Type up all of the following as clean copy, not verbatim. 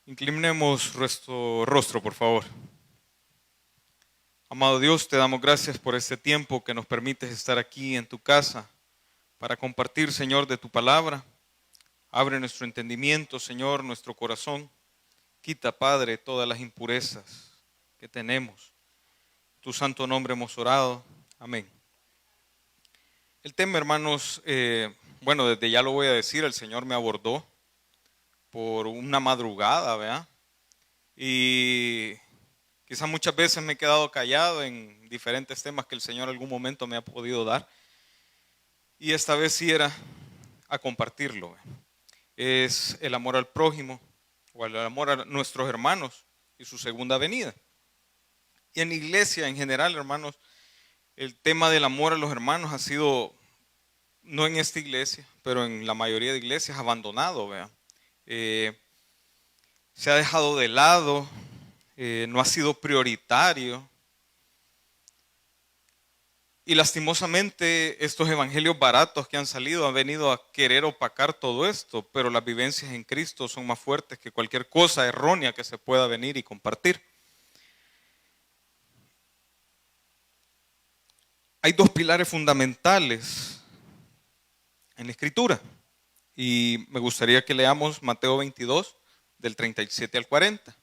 Inclinemos nuestro rostro, por favor. Amado Dios, te damos gracias por este tiempo que nos permites estar aquí en tu casa para compartir, Señor, de tu palabra. Abre nuestro entendimiento, Señor, nuestro corazón. Quita, Padre, todas las impurezas que tenemos. En tu santo nombre hemos orado. Amén. El tema, hermanos, desde ya lo voy a decir, el Señor me abordó por una madrugada, ¿verdad? Y quizás muchas veces me he quedado callado en diferentes temas que el Señor en algún momento me ha podido dar. Y esta vez sí era a compartirlo. Es el amor al prójimo o el amor a nuestros hermanos y su segunda venida. Y en la iglesia en general, hermanos, el tema del amor a los hermanos ha sido, no en esta iglesia, pero en la mayoría de iglesias, abandonado. Se ha dejado de lado, no ha sido prioritario. Y lastimosamente estos evangelios baratos que han salido han venido a querer opacar todo esto, pero las vivencias en Cristo son más fuertes que cualquier cosa errónea que se pueda venir y compartir. Hay dos pilares fundamentales en la Escritura y me gustaría que leamos Mateo 22 del 37 al 40.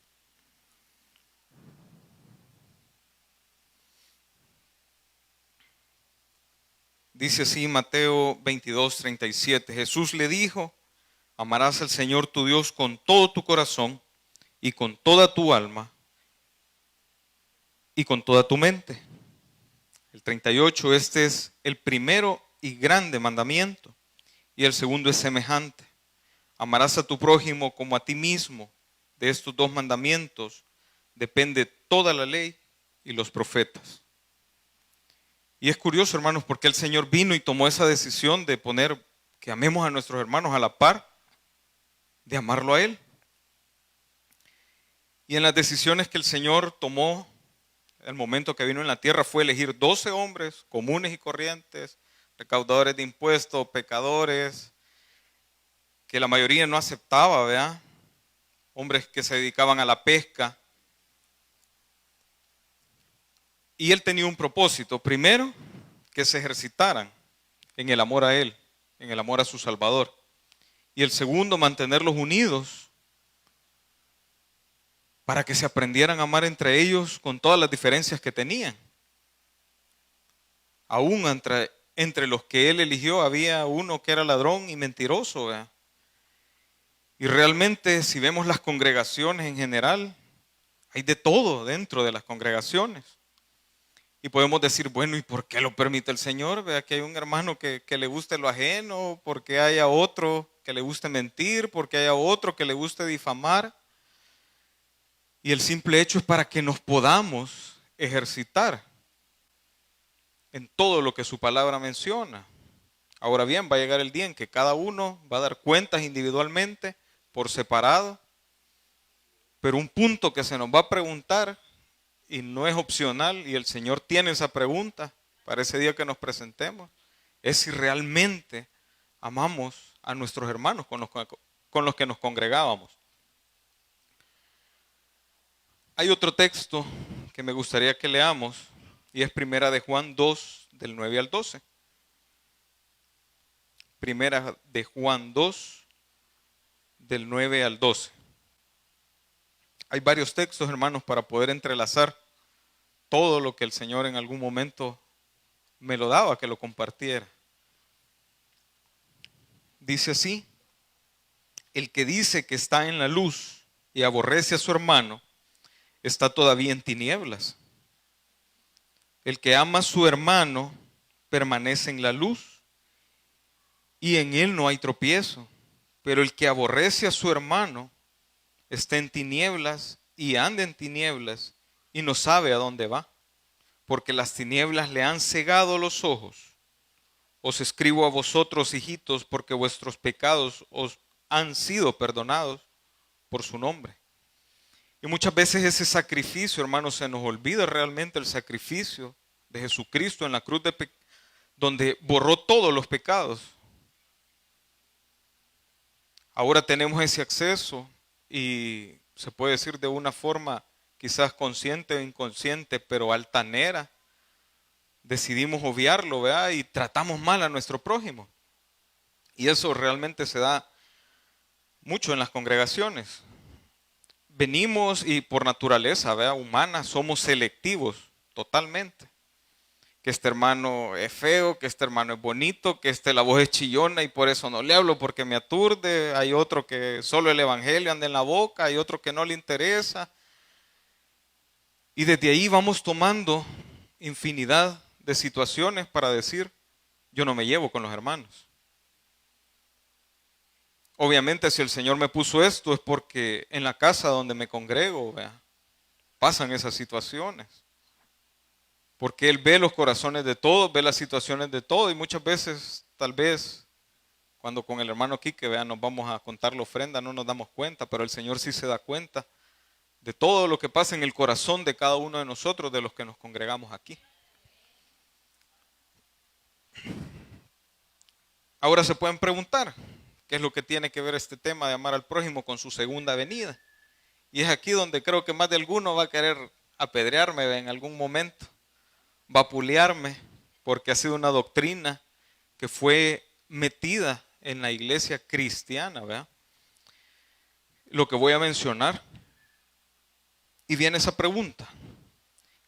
Dice así Mateo 22, 37. Jesús le dijo: amarás al Señor tu Dios con todo tu corazón y con toda tu alma y con toda tu mente. El 38, este es el primero y grande mandamiento. Y el segundo es semejante: amarás a tu prójimo como a ti mismo. De estos dos mandamientos depende toda la ley y los profetas. Y es curioso, hermanos, porque el Señor vino y tomó esa decisión de poner que amemos a nuestros hermanos a la par de amarlo a Él. Y en las decisiones que el Señor tomó el momento que vino en la tierra fue elegir 12 hombres comunes y corrientes, recaudadores de impuestos, pecadores, que la mayoría no aceptaba, ¿verdad? Hombres que se dedicaban a la pesca. Y Él tenía un propósito: primero, que se ejercitaran en el amor a Él, en el amor a su Salvador. Y el segundo, mantenerlos unidos para que se aprendieran a amar entre ellos con todas las diferencias que tenían. Aún entre los que Él eligió había uno que era ladrón y mentiroso, ¿verdad? Y realmente, si vemos las congregaciones en general, hay de todo dentro de las congregaciones. Y podemos decir, bueno, ¿y por qué lo permite el Señor? Vea que hay un hermano que le guste lo ajeno, porque haya otro que le guste mentir, porque haya otro que le guste difamar. Y el simple hecho es para que nos podamos ejercitar en todo lo que su palabra menciona. Ahora bien, va a llegar el día en que cada uno va a dar cuentas individualmente, por separado, pero un punto que se nos va a preguntar, y no es opcional, y el Señor tiene esa pregunta para ese día que nos presentemos, es si realmente amamos a nuestros hermanos con los que nos congregábamos. Hay otro texto que me gustaría que leamos, y es Primera de Juan 2, del 9 al 12. Primera de Juan 2, del 9 al 12. Hay varios textos, hermanos, para poder entrelazar todo lo que el Señor en algún momento me lo daba, que lo compartiera. Dice así: el que dice que está en la luz y aborrece a su hermano, está todavía en tinieblas. El que ama a su hermano permanece en la luz y en él no hay tropiezo. Pero el que aborrece a su hermano está en tinieblas y anda en tinieblas y no sabe a dónde va, porque las tinieblas le han cegado los ojos. Os escribo a vosotros, hijitos, porque vuestros pecados os han sido perdonados por su nombre. Y muchas veces ese sacrificio, hermanos, se nos olvida realmente el sacrificio de Jesucristo en la cruz donde borró todos los pecados. Ahora tenemos ese acceso y se puede decir de una forma quizás consciente o inconsciente, pero altanera, decidimos obviarlo, ¿verdad? Y tratamos mal a nuestro prójimo. Y eso realmente se da mucho en las congregaciones. Venimos y por naturaleza, ¿verdad?, humana, somos selectivos totalmente. Que este hermano es feo, que este hermano es bonito, que la voz es chillona y por eso no le hablo porque me aturde. Hay otro que solo el evangelio anda en la boca, hay otro que no le interesa. Y desde ahí vamos tomando infinidad de situaciones para decir, yo no me llevo con los hermanos. Obviamente si el Señor me puso esto es porque en la casa donde me congrego, ¿verdad?, pasan esas situaciones. Porque Él ve los corazones de todos, ve las situaciones de todos y muchas veces, tal vez, cuando con el hermano Quique, vean, nos vamos a contar la ofrenda, no nos damos cuenta, pero el Señor sí se da cuenta de todo lo que pasa en el corazón de cada uno de nosotros, de los que nos congregamos aquí. Ahora se pueden preguntar, ¿qué es lo que tiene que ver este tema de amar al prójimo con su segunda venida? Y es aquí donde creo que más de alguno va a querer apedrearme en algún momento, vapulearme, porque ha sido una doctrina que fue metida en la iglesia cristiana, ¿verdad? Lo que voy a mencionar. Y viene esa pregunta,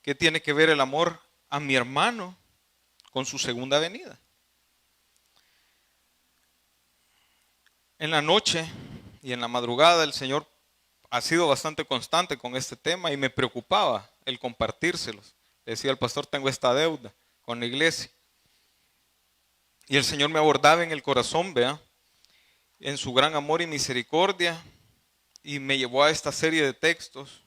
¿qué tiene que ver el amor a mi hermano con su segunda venida? En la noche y en la madrugada el Señor ha sido bastante constante con este tema y me preocupaba el compartírselos. Le decía al pastor, tengo esta deuda con la iglesia. Y el Señor me abordaba en el corazón, vea, en su gran amor y misericordia, y me llevó a esta serie de textos.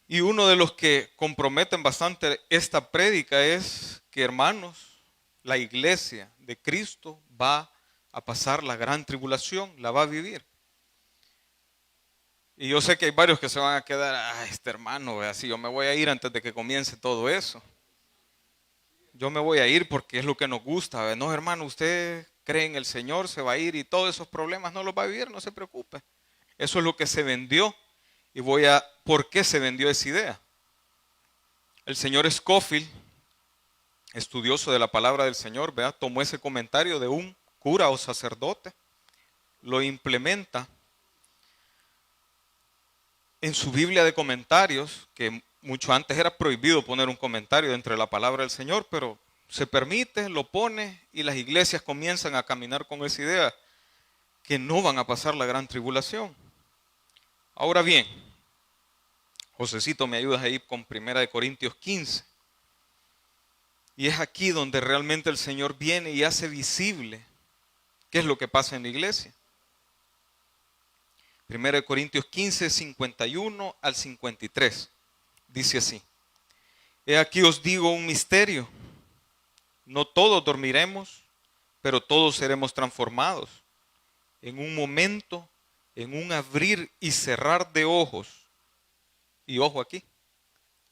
Y uno de los que comprometen bastante esta prédica es que, hermanos, la iglesia de Cristo va a pasar la gran tribulación, la va a vivir. Y yo sé que hay varios que se van a quedar, este hermano, así yo me voy a ir antes de que comience todo eso. Yo me voy a ir porque es lo que nos gusta, ¿ve? No, hermano, usted cree en el Señor, se va a ir y todos esos problemas no los va a vivir, no se preocupe. Eso es lo que se vendió. Y ¿por qué se vendió esa idea? El señor Scofield, estudioso de la palabra del Señor, ¿verdad?, tomó ese comentario de un cura o sacerdote, lo implementa en su Biblia de comentarios, que mucho antes era prohibido poner un comentario entre la palabra del Señor, pero se permite, lo pone y las iglesias comienzan a caminar con esa idea, que no van a pasar la gran tribulación. Ahora bien, Josecito, me ayudas ahí con 1 Corintios 15. Y es aquí donde realmente el Señor viene y hace visible qué es lo que pasa en la iglesia. 1 Corintios 15, 51 al 53. Dice así: He aquí os digo un misterio. No todos dormiremos, pero todos seremos transformados. En un momento, en un abrir y cerrar de ojos. Y ojo aquí,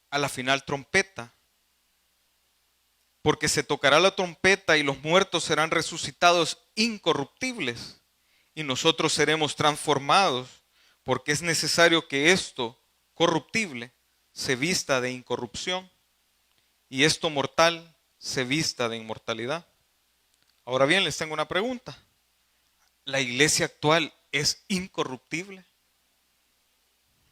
a la final trompeta. Porque se tocará la trompeta y los muertos serán resucitados incorruptibles y nosotros seremos transformados, porque es necesario que esto corruptible se vista de incorrupción y esto mortal se vista de inmortalidad. Ahora bien, les tengo una pregunta. ¿La iglesia actual es incorruptible?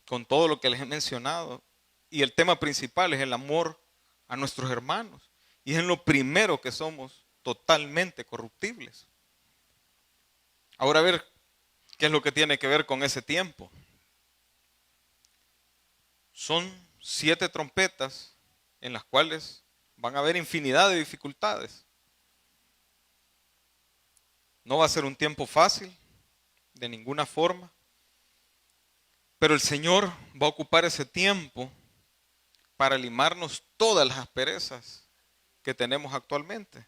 Con todo lo que les he mencionado. Y el tema principal es el amor a nuestros hermanos. Y es en lo primero que somos totalmente corruptibles. Ahora a ver, ¿qué es lo que tiene que ver con ese tiempo? Son 7 trompetas en las cuales van a haber infinidad de dificultades. No va a ser un tiempo fácil, de ninguna forma. Pero el Señor va a ocupar ese tiempo para limarnos todas las asperezas que tenemos actualmente.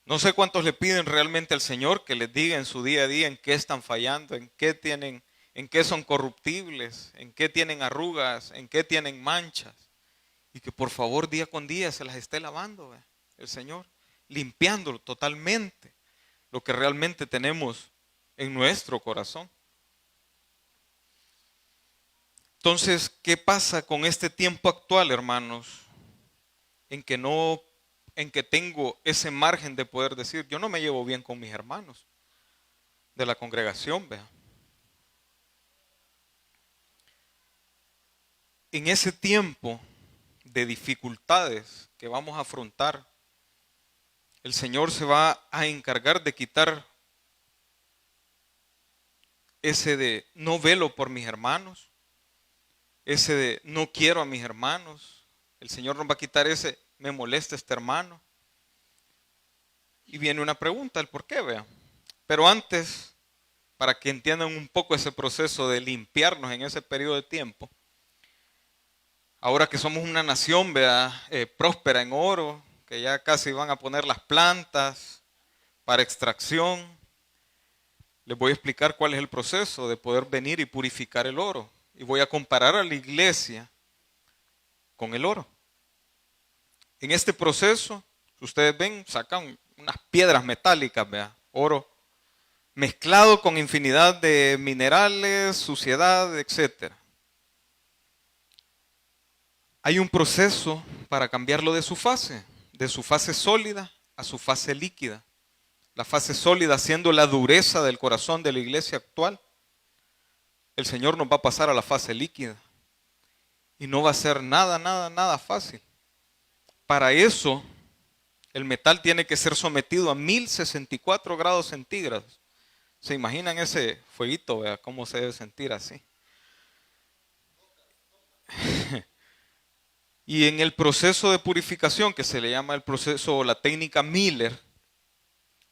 No sé cuántos le piden realmente al Señor que les diga en su día a día en qué están fallando, en qué son corruptibles, en qué tienen arrugas, en qué tienen manchas. Y que por favor día con día se las esté lavando el Señor, limpiándolo totalmente lo que realmente tenemos en nuestro corazón. Entonces, ¿qué pasa con este tiempo actual, hermanos? En que tengo ese margen de poder decir, yo no me llevo bien con mis hermanos de la congregación, vea. En ese tiempo de dificultades que vamos a afrontar, el Señor se va a encargar de quitar ese de no velo por mis hermanos, ese de no quiero a mis hermanos. El Señor nos va a quitar ese me molesta este hermano. Y viene una pregunta, el por qué, vea. Pero antes, para que entiendan un poco ese proceso de limpiarnos en ese periodo de tiempo, ahora que somos una nación, vea, próspera en oro, que ya casi van a poner las plantas para extracción, les voy a explicar cuál es el proceso de poder venir y purificar el oro. Y voy a comparar a la iglesia con el oro. En este proceso, ustedes ven, sacan unas piedras metálicas, vea, oro, mezclado con infinidad de minerales, suciedad, etc. Hay un proceso para cambiarlo de su fase sólida a su fase líquida. La fase sólida siendo la dureza del corazón de la iglesia actual. El Señor nos va a pasar a la fase líquida. Y no va a ser nada fácil. Para eso, el metal tiene que ser sometido a 1064 grados centígrados. ¿Se imaginan ese fueguito? Vea cómo se debe sentir así. Y en el proceso de purificación, que se le llama el proceso o la técnica Miller,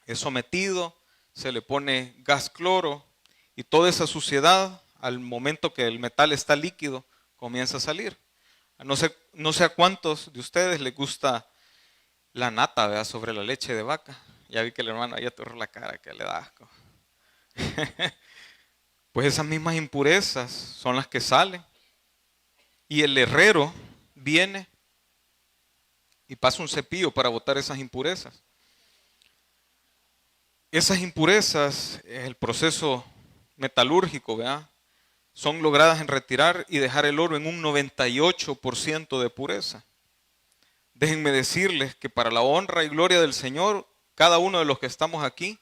es sometido, se le pone gas cloro y toda esa suciedad, al momento que el metal está líquido, comienza a salir. No sé a cuántos de ustedes les gusta la nata, ¿verdad? Sobre la leche de vaca. Ya vi que el hermano ahí atoró la cara, que le da asco. Pues esas mismas impurezas son las que salen. Y el herrero viene y pasa un cepillo para botar esas impurezas. Esas impurezas, el proceso metalúrgico, ¿verdad? Son logradas en retirar y dejar el oro en un 98% de pureza. Déjenme decirles que para la honra y gloria del Señor, cada uno de los que estamos aquí,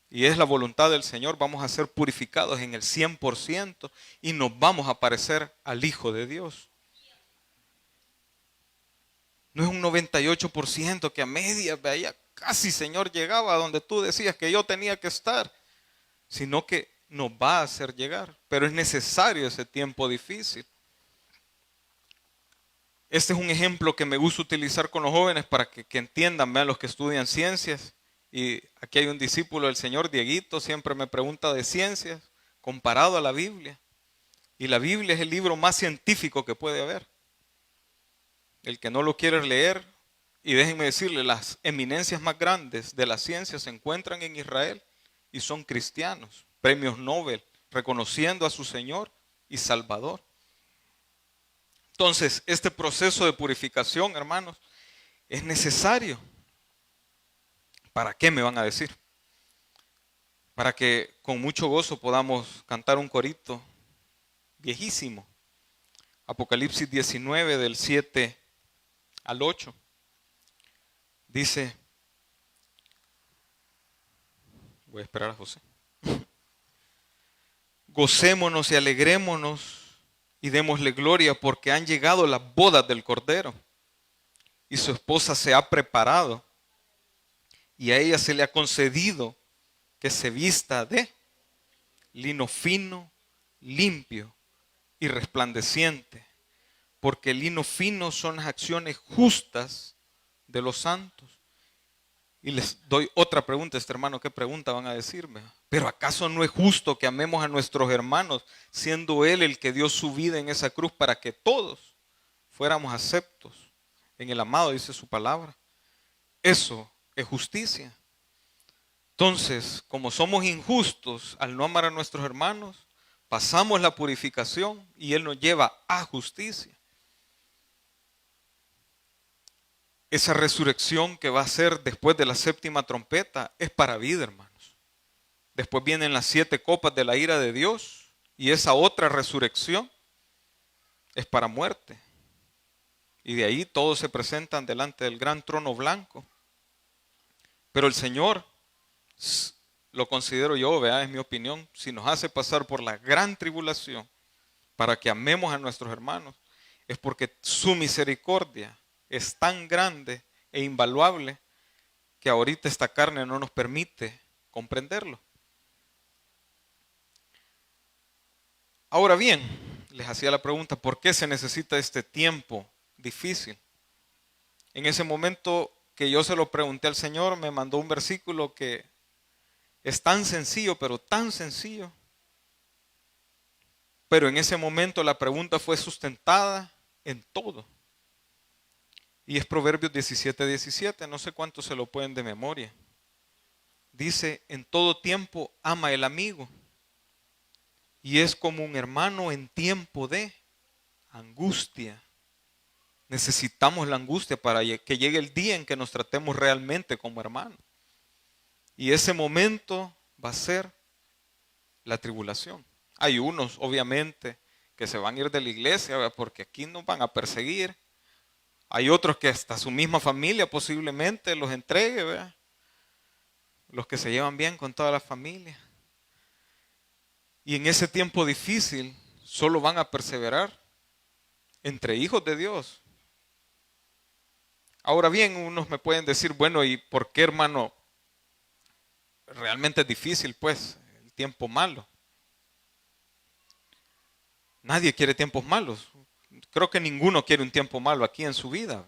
y es la voluntad del Señor, vamos a ser purificados en el 100% y nos vamos a parecer al Hijo de Dios. No es un 98% que a medias, vaya, casi Señor llegaba a donde tú decías que yo tenía que estar, sino que nos va a hacer llegar. Pero es necesario ese tiempo difícil. Este es un ejemplo que me gusta utilizar con los jóvenes para que entiendan, vean los que estudian ciencias. Y aquí hay un discípulo del Señor, Dieguito, siempre me pregunta de ciencias, comparado a la Biblia. Y la Biblia es el libro más científico que puede haber. El que no lo quiere leer, y déjenme decirle, las eminencias más grandes de la ciencia se encuentran en Israel y son cristianos, premios Nobel, reconociendo a su Señor y Salvador. Entonces, este proceso de purificación, hermanos, es necesario. ¿Para qué me van a decir? Para que con mucho gozo podamos cantar un corito viejísimo. Apocalipsis 19 del 7 al 8. Dice, voy a esperar a José. Gocémonos y alegrémonos y démosle gloria porque han llegado las bodas del Cordero y su esposa se ha preparado y a ella se le ha concedido que se vista de lino fino, limpio y resplandeciente, porque el lino fino son las acciones justas de los santos. Y les doy otra pregunta, hermano, ¿qué pregunta van a decirme? Pero ¿acaso no es justo que amemos a nuestros hermanos, siendo Él el que dio su vida en esa cruz para que todos fuéramos aceptos en el amado, dice su palabra? Eso es justicia. Entonces, como somos injustos al no amar a nuestros hermanos, pasamos la purificación y Él nos lleva a justicia. Esa resurrección que va a ser después de la séptima trompeta es para vida, hermanos. Después vienen las 7 copas de la ira de Dios y esa otra resurrección es para muerte. Y de ahí todos se presentan delante del gran trono blanco. Pero el Señor, lo considero yo, ¿verdad? Es mi opinión, si nos hace pasar por la gran tribulación para que amemos a nuestros hermanos, es porque su misericordia es tan grande e invaluable que ahorita esta carne no nos permite comprenderlo. Ahora bien, les hacía la pregunta, ¿por qué se necesita este tiempo difícil? En ese momento que yo se lo pregunté al Señor, me mandó un versículo que es tan sencillo, pero tan sencillo. Pero en ese momento la pregunta fue sustentada en todo. Y es Proverbios 17:17, no sé cuántos se lo pueden de memoria. Dice, en todo tiempo ama el amigo, y es como un hermano en tiempo de angustia. Necesitamos la angustia para que llegue el día en que nos tratemos realmente como hermanos. Y ese momento va a ser la tribulación. Hay unos, obviamente, que se van a ir de la iglesia, ¿verdad? Porque aquí nos van a perseguir. Hay otros que hasta su misma familia posiblemente los entregue, ¿verdad? Los que se llevan bien con toda la familia. Y en ese tiempo difícil solo van a perseverar entre hijos de Dios. Ahora bien, unos me pueden decir, bueno, ¿y por qué, hermano? Realmente es difícil, pues, el tiempo malo. Nadie quiere tiempos malos. Creo que ninguno quiere un tiempo malo aquí en su vida.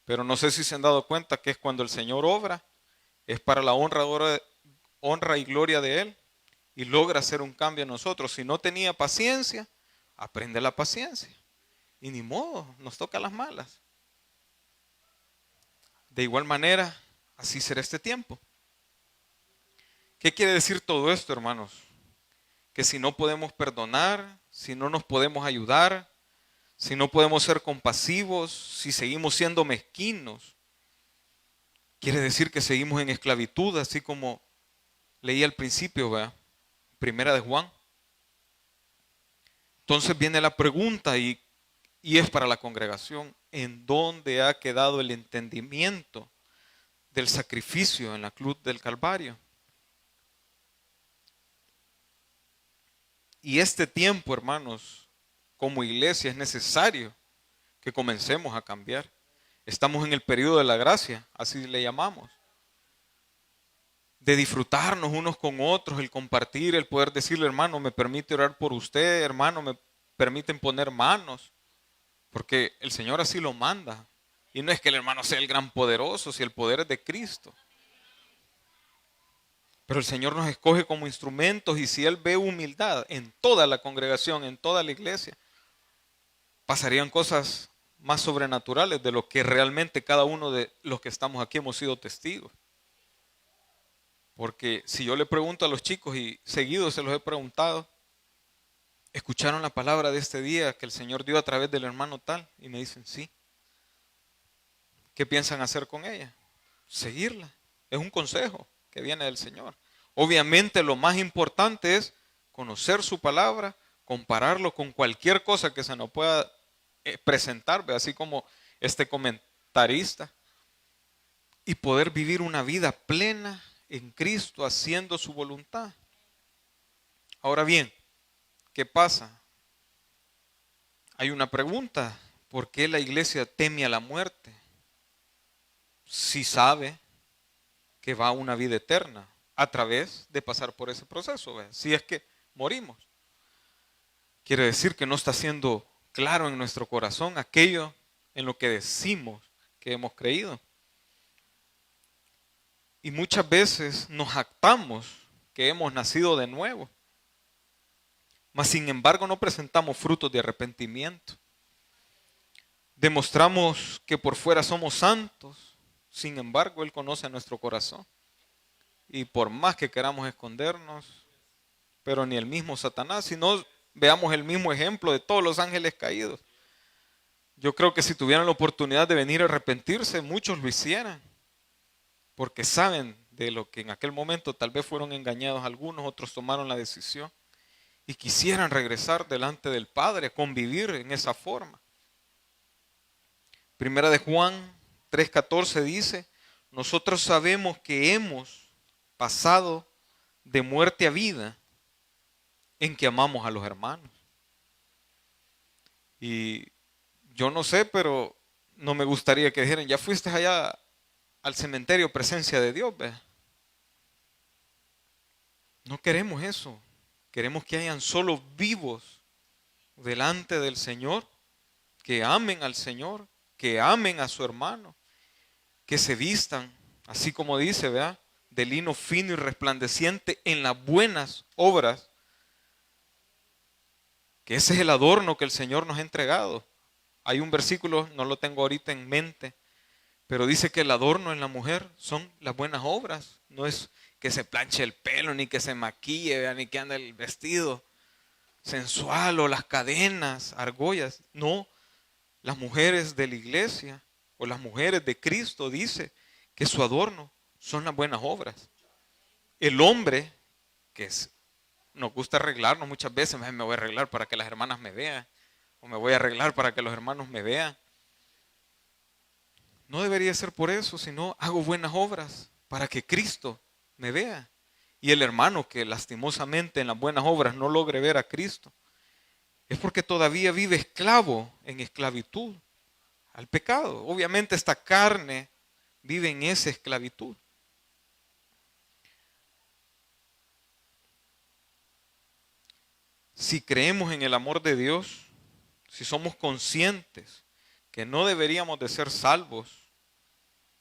Pero no sé si se han dado cuenta que es cuando el Señor obra, es para la honra y gloria de Él y logra hacer un cambio en nosotros. Si no tenía paciencia, aprende la paciencia. Y ni modo, nos toca las malas. De igual manera, así será este tiempo. ¿Qué quiere decir todo esto, hermanos? Que si no podemos perdonar, si no nos podemos ayudar, si no podemos ser compasivos, si seguimos siendo mezquinos, quiere decir que seguimos en esclavitud, así como leí al principio, ¿verdad? Primera de Juan. Entonces viene la pregunta y es para la congregación, ¿en dónde ha quedado el entendimiento del sacrificio en la cruz del Calvario? Y este tiempo, hermanos, como iglesia es necesario que comencemos a cambiar. Estamos en el periodo de la gracia, así le llamamos. De disfrutarnos unos con otros, el compartir, el poder decirle, hermano, me permite orar por usted, hermano, me permiten poner manos, porque el Señor así lo manda. Y no es que el hermano sea el gran poderoso, si el poder es de Cristo. Pero el Señor nos escoge como instrumentos y si Él ve humildad en toda la congregación, en toda la iglesia, pasarían cosas más sobrenaturales de lo que realmente cada uno de los que estamos aquí hemos sido testigos. Porque si yo le pregunto a los chicos y seguido se los he preguntado, ¿escucharon la palabra de este día que el Señor dio a través del hermano tal? Y me dicen sí. ¿Qué piensan hacer con ella? Seguirla. Es un consejo que viene del Señor. Obviamente lo más importante es conocer su palabra, compararlo con cualquier cosa que se nos pueda presentar, así como este comentarista, y poder vivir una vida plena en Cristo haciendo su voluntad. Ahora bien, ¿qué pasa? Hay una pregunta, ¿por qué la iglesia teme a la muerte? Si sabe que va a una vida eterna a través de pasar por ese proceso, ¿ves? Si es que morimos. Quiere decir que no está siendo claro en nuestro corazón aquello en lo que decimos que hemos creído. Y muchas veces nos jactamos que hemos nacido de nuevo, mas sin embargo no presentamos frutos de arrepentimiento. Demostramos que por fuera somos santos, sin embargo Él conoce nuestro corazón. Y por más que queramos escondernos, pero ni el mismo Satanás, si no veamos el mismo ejemplo de todos los ángeles caídos. Yo creo que si tuvieran la oportunidad de venir a arrepentirse, muchos lo hicieran, porque saben de lo que en aquel momento tal vez fueron engañados algunos, otros tomaron la decisión. y quisieran regresar delante del Padre, convivir en esa forma. Primera de Juan 3:14 dice, nosotros sabemos que hemos pasado de muerte a vida en que amamos a los hermanos. Y yo no sé, pero no me gustaría que dijeran, ya fuiste allá al cementerio presencia de Dios, ¿ve? No queremos eso. Queremos que hayan solo vivos delante del Señor, que amen al Señor, que amen a su hermano, que se vistan, así como dice, ¿verdad? De lino fino y resplandeciente en las buenas obras, que ese es el adorno que el Señor nos ha entregado. Hay un versículo, no lo tengo ahorita en mente, pero dice que el adorno en la mujer son las buenas obras. No es que se planche el pelo, ni que se maquille, ¿verdad? Ni que ande el vestido sensual o las cadenas, argollas. No, las mujeres de la iglesia o las mujeres de Cristo dice que su adorno son las buenas obras. El hombre, que nos gusta arreglarnos muchas veces, me voy a arreglar para que las hermanas me vean, o me voy a arreglar para que los hermanos me vean. No debería ser por eso, sino hago buenas obras para que Cristo me vea. Y el hermano que lastimosamente en las buenas obras no logre ver a Cristo, es porque todavía vive esclavo en esclavitud al pecado. Obviamente esta carne vive en esa esclavitud. Si creemos en el amor de Dios, si somos conscientes que no deberíamos de ser salvos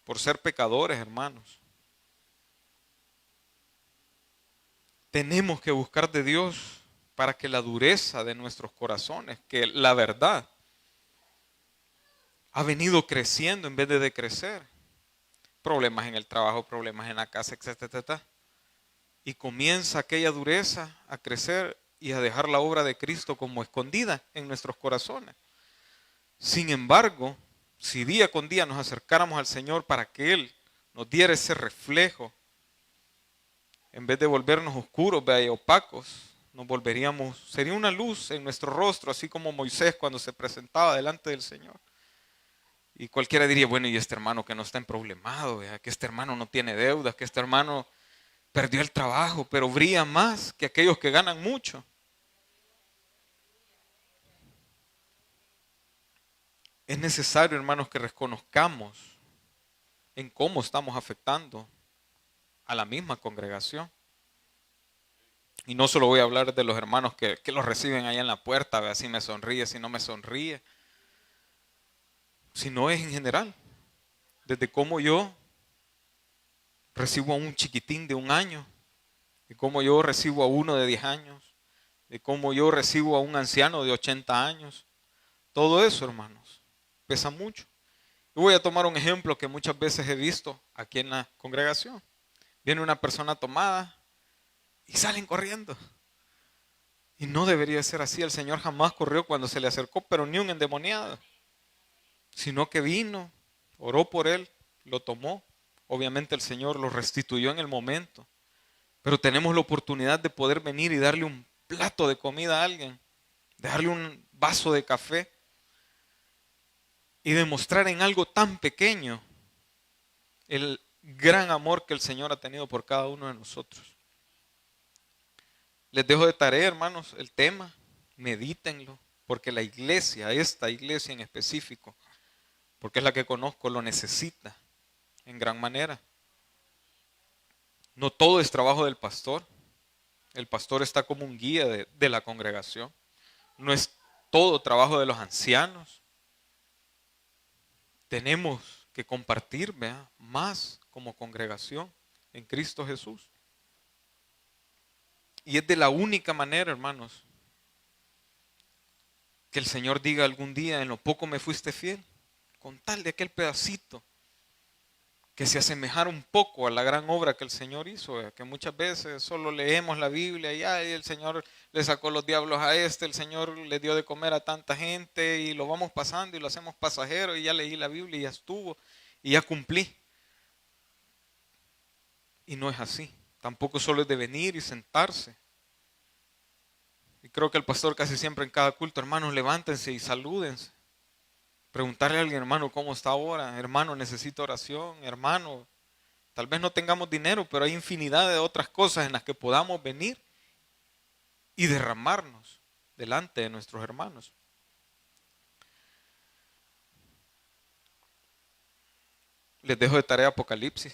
por ser pecadores, hermanos, tenemos que buscar de Dios para que la dureza de nuestros corazones, que la verdad ha venido creciendo en vez de decrecer. Problemas en el trabajo, problemas en la casa, etcétera. Y comienza aquella dureza a crecer y a dejar la obra de Cristo como escondida en nuestros corazones. Sin embargo, si día con día nos acercáramos al Señor para que Él nos diera ese reflejo, en vez de volvernos oscuros y opacos, nos volveríamos, sería una luz en nuestro rostro, así como Moisés cuando se presentaba delante del Señor. Y cualquiera diría, bueno, y este hermano que no está en problemado, que este hermano no tiene deudas, que este hermano perdió el trabajo, pero brilla más que aquellos que ganan mucho. Es necesario, hermanos, que reconozcamos en cómo estamos afectando a la misma congregación. Y no solo voy a hablar de los hermanos que los reciben allá en la puerta, vea si me sonríe, si no me sonríe, sino es en general. Desde cómo yo recibo a un chiquitín de 1 año, de cómo yo recibo a uno de 10 años, de cómo yo recibo a un anciano de 80 años. Todo eso, hermanos, pesa mucho. Yo voy a tomar un ejemplo que muchas veces he visto aquí en la congregación. Viene una persona tomada y salen corriendo. Y no debería ser así. El Señor jamás corrió cuando se le acercó, pero ni un endemoniado. Sino que vino, oró por él, lo tomó. Obviamente el Señor lo restituyó en el momento. Pero tenemos la oportunidad de poder venir y darle un plato de comida a alguien, de darle un vaso de café y demostrar en algo tan pequeño el gran amor que el Señor ha tenido por cada uno de nosotros. Les dejo de tarea, hermanos, el tema, medítenlo, porque la iglesia, esta iglesia en específico, porque es la que conozco, lo necesita en gran manera. No todo es trabajo del pastor. El pastor está como un guía de la congregación. No es todo trabajo de los ancianos. Tenemos que compartir, ¿verdad?, más como congregación en Cristo Jesús. Y es de la única manera, hermanos, que el Señor diga algún día, en lo poco me fuiste fiel, con tal de aquel pedacito que se asemejara un poco a la gran obra que el Señor hizo, que muchas veces solo leemos la Biblia y ay, el Señor le sacó los diablos a este, el Señor le dio de comer a tanta gente y lo vamos pasando y lo hacemos pasajero y ya leí la Biblia y ya estuvo y ya cumplí. Y no es así. Tampoco solo es de venir y sentarse. Y creo que el pastor casi siempre en cada culto, hermanos, levántense y salúdense. Preguntarle a alguien, hermano, ¿cómo está ahora? Hermano, necesito oración. Hermano, tal vez no tengamos dinero, pero hay infinidad de otras cosas en las que podamos venir y derramarnos delante de nuestros hermanos. Les dejo de tarea Apocalipsis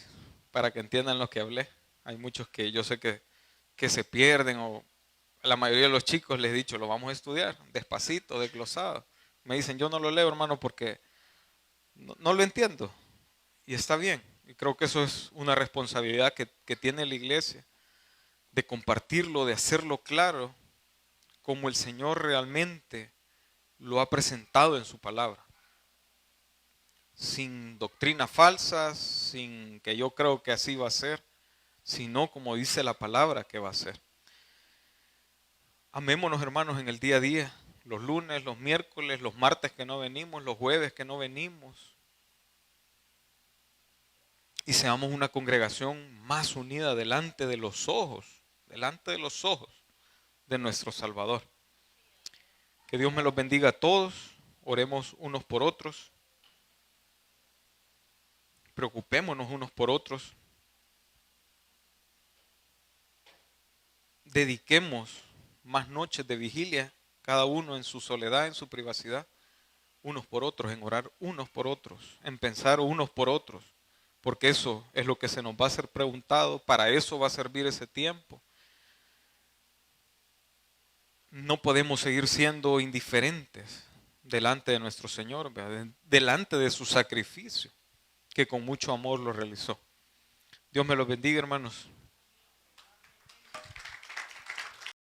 para que entiendan lo que hablé. Hay muchos que yo sé que se pierden, o la mayoría de los chicos les he dicho, lo vamos a estudiar despacito, desglosado. Me dicen, yo no lo leo, hermano, porque no lo entiendo. Y está bien. Y creo que eso es una responsabilidad que tiene la iglesia, de compartirlo, de hacerlo claro, como el Señor realmente lo ha presentado en su palabra. Sin doctrinas falsas, sin que yo creo que así va a ser, sino como dice la palabra que va a ser. Amémonos, hermanos, en el día a día, los lunes, los miércoles, los martes que no venimos, los jueves que no venimos. Y seamos una congregación más unida delante de los ojos de nuestro Salvador. Que Dios me los bendiga a todos. Oremos unos por otros. Preocupémonos unos por otros. Dediquemos más noches de vigilia, cada uno en su soledad, en su privacidad, unos por otros, en orar unos por otros, en pensar unos por otros, porque eso es lo que se nos va a ser preguntado, para eso va a servir ese tiempo. No podemos seguir siendo indiferentes delante de nuestro Señor, ¿verdad? Delante de su sacrificio, que con mucho amor lo realizó. Dios me los bendiga, hermanos.